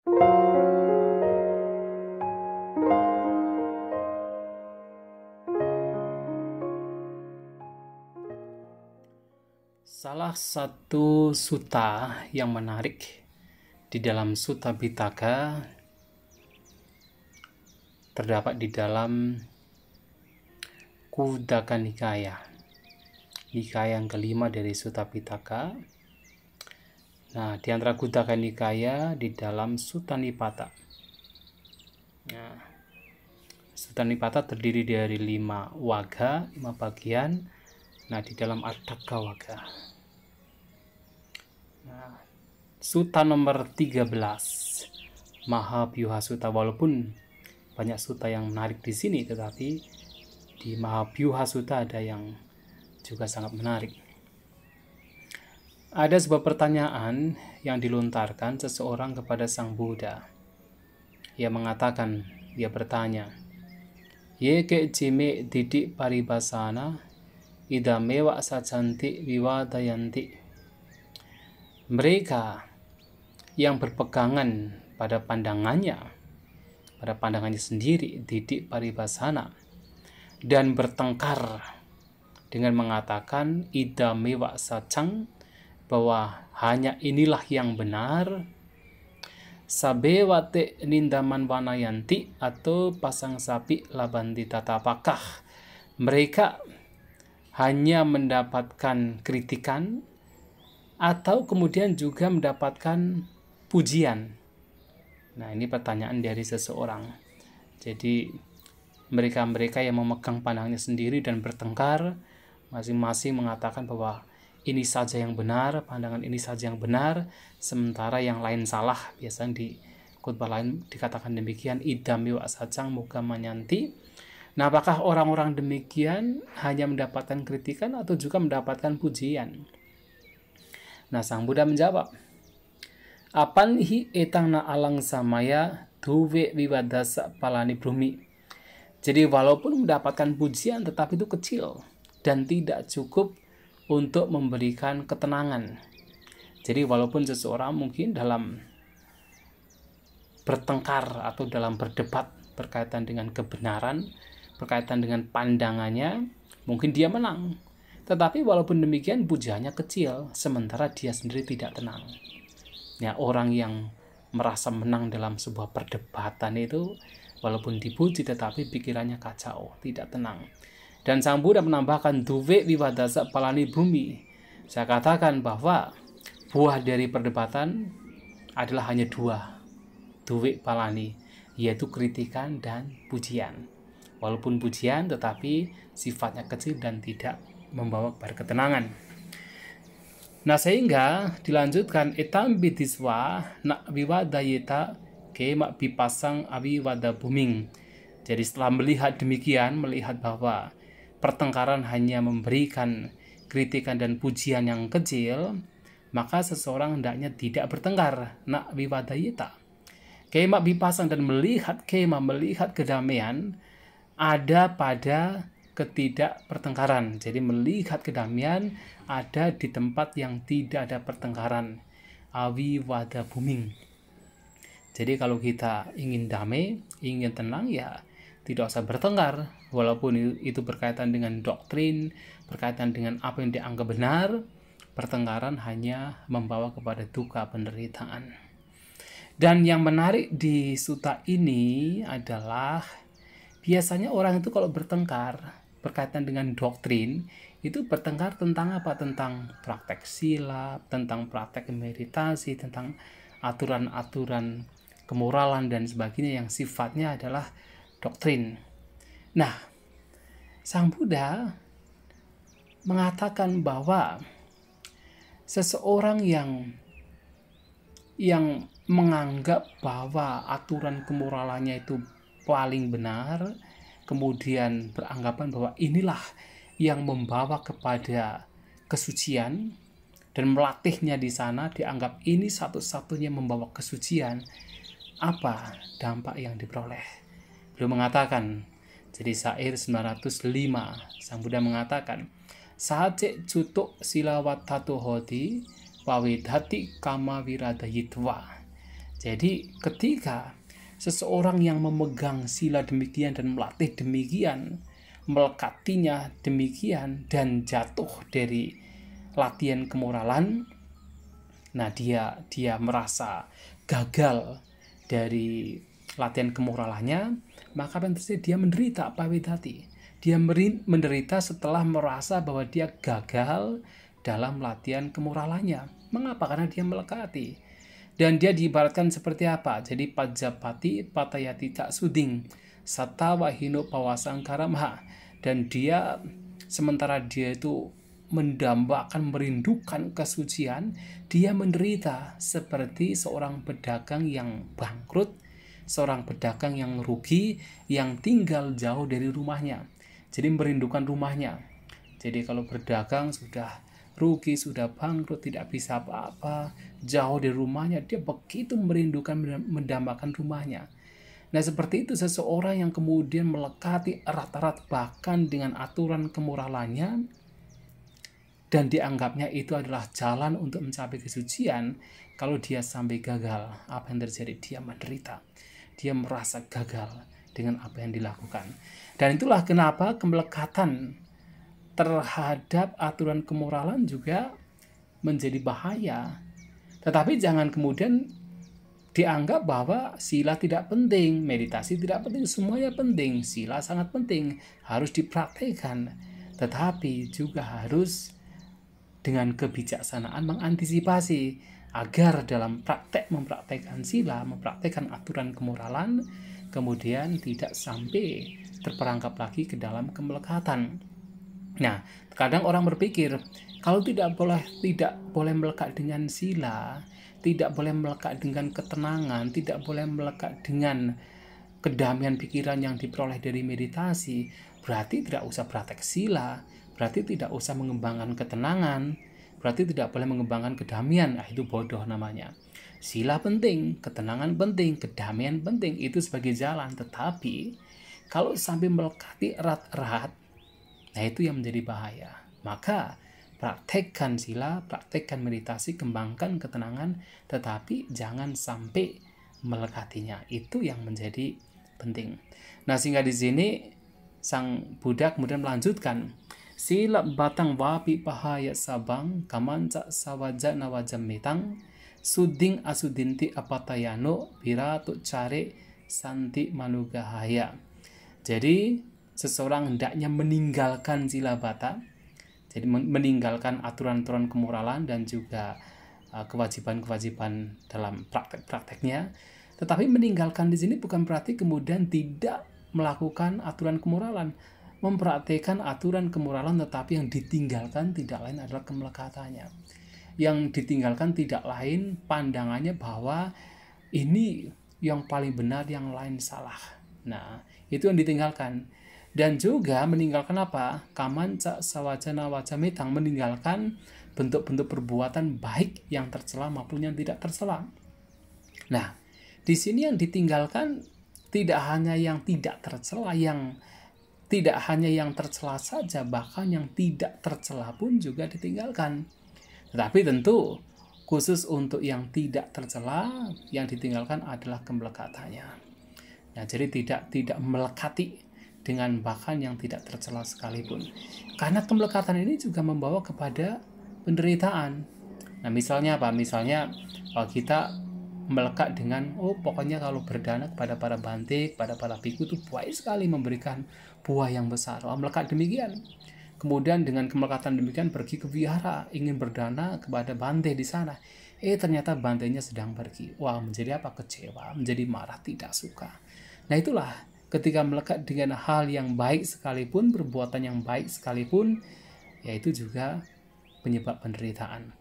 Salah satu sutta yang menarik di dalam Sutta Pitaka terdapat di dalam Khuddaka Nikaya, Nikaya yang kelima dari Sutta Pitaka. Nah, di antara Khuddaka Nikaya di dalam Sutta Nipata. Nah, Sutta Nipata terdiri dari 5 waga, 5 bagian. Nah, di dalam Ardhaka Waga. Nah, Sutta nomor 13, Mahavyuha Sutta. Walaupun banyak sutta yang menarik di sini, tetapi di Mahavyuha Sutta ada yang juga sangat menarik. Ada sebuah pertanyaan yang dilontarkan seseorang kepada Sang Buddha. Ia mengatakan, dia bertanya, Ye ke jime didik paribasana idamewa sajanti viwadayanti. Mereka yang berpegangan pada pandangannya sendiri, didik paribasana, dan bertengkar dengan mengatakan idamewa sajang, bahwa hanya inilah yang benar, sabewate nindaman wanayanti, atau pasang sapi labanti tatapakah mereka hanya mendapatkan kritikan atau kemudian juga mendapatkan pujian. Nah, ini pertanyaan dari seseorang. Jadi mereka-mereka yang memegang pandangannya sendiri dan bertengkar, masing-masing mengatakan bahwa ini saja yang benar, pandangan ini saja yang benar, sementara yang lain salah. Biasanya di khotbah lain dikatakan demikian, idami wa sajang muga manyanti. Nah, apakah orang-orang demikian hanya mendapatkan kritikan atau juga mendapatkan pujian? Nah, Sang Buddha menjawab, Apanhi etangna alang samaya duwe wiwadasa palani brumi. Jadi walaupun mendapatkan pujian, tetapi itu kecil dan tidak cukup untuk memberikan ketenangan. Jadi walaupun seseorang mungkin dalam bertengkar atau dalam berdebat berkaitan dengan kebenaran, berkaitan dengan pandangannya, mungkin dia menang. Tetapi walaupun demikian pujiannya kecil, sementara dia sendiri tidak tenang. Ya, orang yang merasa menang dalam sebuah perdebatan itu, walaupun dipuji tetapi pikirannya kacau, tidak tenang. Dan Sang Buddha menambahkan, duwe wiwadasa palani bumi. Saya katakan bahwa buah dari perdebatan adalah hanya 2, duwe palani, yaitu kritikan dan pujian. Walaupun pujian, tetapi sifatnya kecil dan tidak membawa kepada ketenangan. Nah, sehingga dilanjutkan etam bidiswa nak wiwadayeta ke mak bipasang awiwada buming. Jadi setelah melihat demikian, melihat bahwa pertengkaran hanya memberikan kritikan dan pujian yang kecil, maka seseorang hendaknya tidak bertengkar, nak wiwadayeta. Kema bipasang, dan melihat kedamaian ada pada ketidakpertengkaran. Jadi melihat kedamaian ada di tempat yang tidak ada pertengkaran. Awiwada buming. Jadi kalau kita ingin damai, ingin tenang, ya tidak usah bertengkar. Walaupun itu berkaitan dengan doktrin, berkaitan dengan apa yang dianggap benar, pertengkaran hanya membawa kepada duka penderitaan. Dan yang menarik di sutta ini adalah biasanya orang itu kalau bertengkar berkaitan dengan doktrin, itu bertengkar tentang apa? Tentang praktek sila, tentang praktek meditasi, tentang aturan-aturan kemoralan dan sebagainya yang sifatnya adalah doktrin. Nah, Sang Buddha mengatakan bahwa seseorang yang menganggap bahwa aturan kemoralannya itu paling benar, kemudian beranggapan bahwa inilah yang membawa kepada kesucian dan melatihnya di sana, dianggap ini satu-satunya membawa kesucian, apa dampak yang diperoleh? Beliau mengatakan, jadi syair 905, Sang Buddha mengatakan, Sahace cutuk silawat tatu hoti pawidhati kama wiradayitwa. Jadi ketika seseorang yang memegang sila demikian dan melatih demikian, melekatinya demikian dan jatuh dari latihan kemoralan, nah dia merasa gagal dari latihan kemoralannya, maka apa yang terjadi? Dia menderita pawitati. Dia menderita setelah merasa bahwa dia gagal dalam latihan kemoralannya. Mengapa? Karena dia melekati. Dan dia diibaratkan seperti apa? Jadi pajapati patayati tak suding satawa hino pawasangkaramha. Dan dia, sementara dia itu mendambakan, merindukan kesucian, dia menderita seperti seorang pedagang yang bangkrut, seorang pedagang yang rugi, yang tinggal jauh dari rumahnya. Jadi merindukan rumahnya. Jadi kalau berdagang sudah rugi, sudah bangkrut, tidak bisa apa-apa, jauh dari rumahnya, dia begitu merindukan, mendambakan rumahnya. Nah seperti itu seseorang yang kemudian melekati erat-erat bahkan dengan aturan kemoralannya, dan dianggapnya itu adalah jalan untuk mencapai kesucian. Kalau dia sampai gagal, apa yang terjadi? Dia menderita. Dia merasa gagal dengan apa yang dilakukan. Dan itulah kenapa kemelekatan terhadap aturan kemoralan juga menjadi bahaya. Tetapi jangan kemudian dianggap bahwa sila tidak penting, meditasi tidak penting, semuanya penting. Sila sangat penting, harus dipraktikkan. Tetapi juga harus dengan kebijaksanaan mengantisipasi agar dalam praktek mempraktekkan sila, mempraktekkan aturan kemoralan, kemudian tidak sampai terperangkap lagi ke dalam kemelekatan. Nah, kadang orang berpikir kalau tidak boleh melekat dengan sila, tidak boleh melekat dengan ketenangan, tidak boleh melekat dengan kedamaian pikiran yang diperoleh dari meditasi, berarti tidak usah praktek sila, berarti tidak usah mengembangkan ketenangan, berarti tidak boleh mengembangkan kedamaian. Nah, itu bodoh namanya. Sila penting, ketenangan penting, kedamaian penting, itu sebagai jalan. Tetapi kalau sampai melekati erat-erat, nah itu yang menjadi bahaya. Maka praktekkan sila, praktekkan meditasi, kembangkan ketenangan, tetapi jangan sampai melekatinya. Itu yang menjadi penting. Nah, sehingga di sini Sang Buddha kemudian melanjutkan, sila batang wapi pahaya sabang kamanca sawaja nawajam metang suding asudinti apatayano biratu care santi manugahaya. Jadi seseorang hendaknya meninggalkan sila bata, jadi meninggalkan aturan-aturan kemoralan dan juga kewajiban-kewajiban dalam praktek-prakteknya. Tetapi meninggalkan di sini bukan berarti kemudian tidak melakukan aturan kemoralan. Mempraktikkan aturan kemoralan, tetapi yang ditinggalkan tidak lain adalah kemelekatannya. Yang ditinggalkan tidak lain pandangannya bahwa ini yang paling benar, yang lain salah. Nah, itu yang ditinggalkan. Dan juga meninggalkan apa? Kamanca sawajana wajametang, meninggalkan bentuk-bentuk perbuatan baik yang tercela maupun yang tidak tercela. Nah, di sini yang ditinggalkan tidak hanya yang tidak tercela, tidak hanya yang tercela saja, bahkan yang tidak tercela pun juga ditinggalkan. Tetapi tentu khusus untuk yang tidak tercela, yang ditinggalkan adalah kemelekatannya. Nah, jadi tidak melekati dengan bahkan yang tidak tercela sekalipun. Karena kemelekatan ini juga membawa kepada penderitaan. Nah, misalnya apa? Misalnya kita melekat dengan pokoknya kalau berdana kepada para bante, kepada para biku itu baik sekali memberikan buah yang besar. Melekat demikian. Kemudian dengan kemelekatan demikian pergi ke vihara, ingin berdana kepada bante di sana. Ternyata bantenya sedang pergi. Menjadi apa? Kecewa, menjadi marah, tidak suka. Nah, itulah ketika melekat dengan hal yang baik sekalipun, perbuatan yang baik sekalipun, yaitu juga penyebab penderitaan.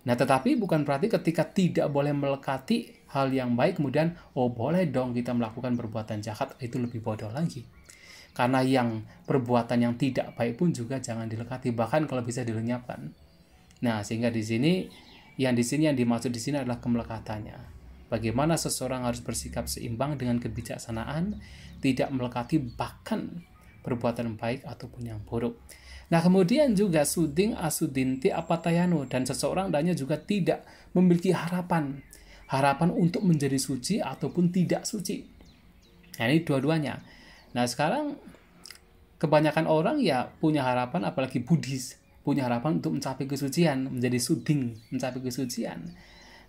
Nah, tetapi bukan berarti ketika tidak boleh melekati hal yang baik, kemudian, boleh dong kita melakukan perbuatan jahat, itu lebih bodoh lagi. Karena yang perbuatan yang tidak baik pun juga jangan dilekati, bahkan kalau bisa dilenyapkan. Nah, sehingga di sini yang dimaksud di sini adalah kemelekatannya. Bagaimana seseorang harus bersikap seimbang dengan kebijaksanaan, tidak melekati bahkan perbuatan baik ataupun yang buruk. Nah, kemudian juga suding asudinti apatayano, dan seseorang hendaknya juga tidak memiliki harapan harapan untuk menjadi suci ataupun tidak suci. Nah, ini dua-duanya. Nah, sekarang kebanyakan orang ya punya harapan, apalagi Buddhis, punya harapan untuk mencapai kesucian, menjadi suding, mencapai kesucian.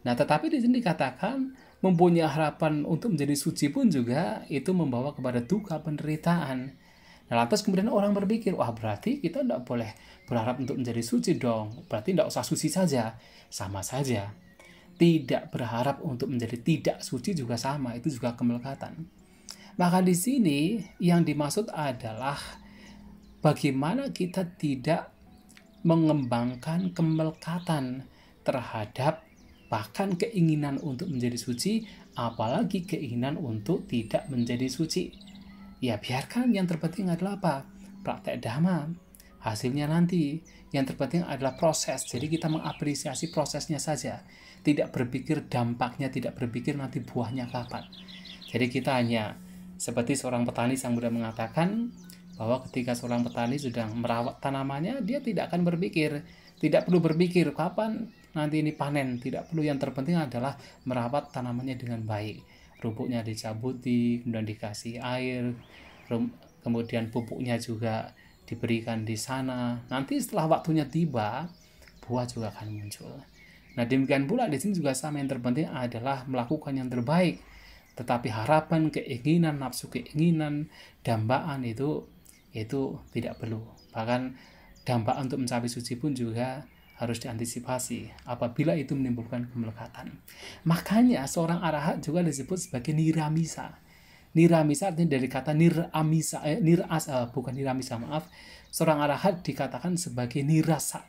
Nah, tetapi di sini dikatakan mempunyai harapan untuk menjadi suci pun juga itu membawa kepada duka, penderitaan. Nah, lantas kemudian orang berpikir, wah berarti kita tidak boleh berharap untuk menjadi suci dong. Berarti tidak usah suci saja. Sama saja. Tidak berharap untuk menjadi tidak suci juga sama. Itu juga kemelekatan. Maka di sini yang dimaksud adalah bagaimana kita tidak mengembangkan kemelekatan terhadap bahkan keinginan untuk menjadi suci, apalagi keinginan untuk tidak menjadi suci. Ya biarkan, yang terpenting adalah apa? Praktek dhamma. Hasilnya nanti. Yang terpenting adalah proses. Jadi kita mengapresiasi prosesnya saja. Tidak berpikir dampaknya, tidak berpikir nanti buahnya kapan. Jadi kita hanya seperti seorang petani, Sang Buddha mengatakan bahwa ketika seorang petani sedang merawat tanamannya, dia tidak akan berpikir, tidak perlu berpikir kapan nanti ini panen, tidak perlu. Yang terpenting adalah merawat tanamannya dengan baik. Rumputnya dicabuti, kemudian dikasih air, kemudian pupuknya juga diberikan di sana. Nanti setelah waktunya tiba, buah juga akan muncul. Nah, demikian pula di sini juga sama, yang terpenting adalah melakukan yang terbaik. Tetapi harapan, keinginan, nafsu keinginan, dambaan itu tidak perlu. Bahkan dambaan untuk mencapai suci pun juga harus diantisipasi apabila itu menimbulkan kemelekatan. Makanya seorang arahat juga disebut sebagai niramisa. Niramisa artinya dari kata niramisa, bukan niramisa, maaf. Seorang arahat dikatakan sebagai nirasa.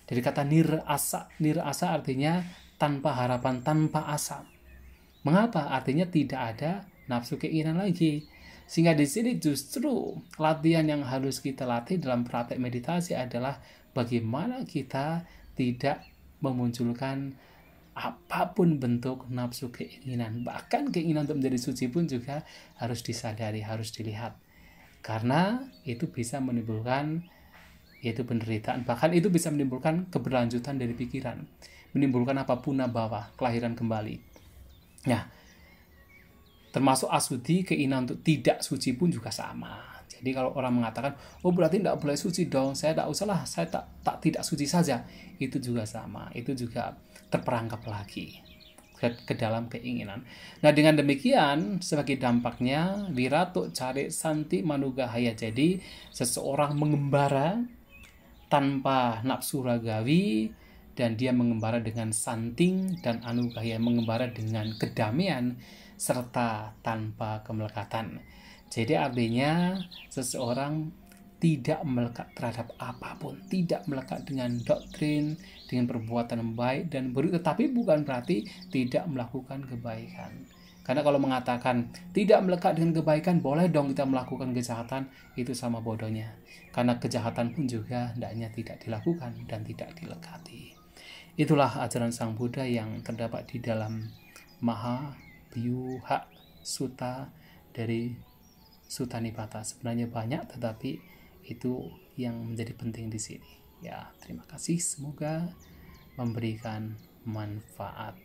Dari kata nirasa. Nirasa artinya tanpa harapan, tanpa asa. Mengapa? Artinya tidak ada nafsu keinginan lagi. Sehingga di sini justru latihan yang harus kita latih dalam praktek meditasi adalah bagaimana kita tidak memunculkan apapun bentuk nafsu keinginan. Bahkan keinginan untuk menjadi suci pun juga harus disadari, harus dilihat. Karena itu bisa menimbulkan yaitu penderitaan. Bahkan itu bisa menimbulkan keberlanjutan dari pikiran. Menimbulkan apa? Punabhawa, kelahiran kembali. Nah, termasuk asudi, keinginan untuk tidak suci pun juga sama. Jadi kalau orang mengatakan, oh berarti tidak boleh suci dong, saya tidak usahlah, saya tidak suci saja, itu juga sama, itu juga terperangkap lagi ke dalam keinginan. Nah, dengan demikian sebagai dampaknya wirato cari santi manugahaya. Jadi seseorang mengembara tanpa nafsu ragawi, dan dia mengembara dengan santing dan anugahaya, mengembara dengan kedamaian serta tanpa kemelekatan. Jadi artinya seseorang tidak melekat terhadap apapun, tidak melekat dengan doktrin, dengan perbuatan baik dan buruk, tetapi bukan berarti tidak melakukan kebaikan. Karena kalau mengatakan tidak melekat dengan kebaikan, boleh dong kita melakukan kejahatan, itu sama bodohnya. Karena kejahatan pun juga hendaknya tidak dilakukan dan tidak dilekati. Itulah ajaran Sang Buddha yang terdapat di dalam Mahavyuha Sutta dari Sutta Nipata. Sebenarnya banyak, tetapi itu yang menjadi penting di sini. Ya, terima kasih. Semoga memberikan manfaat.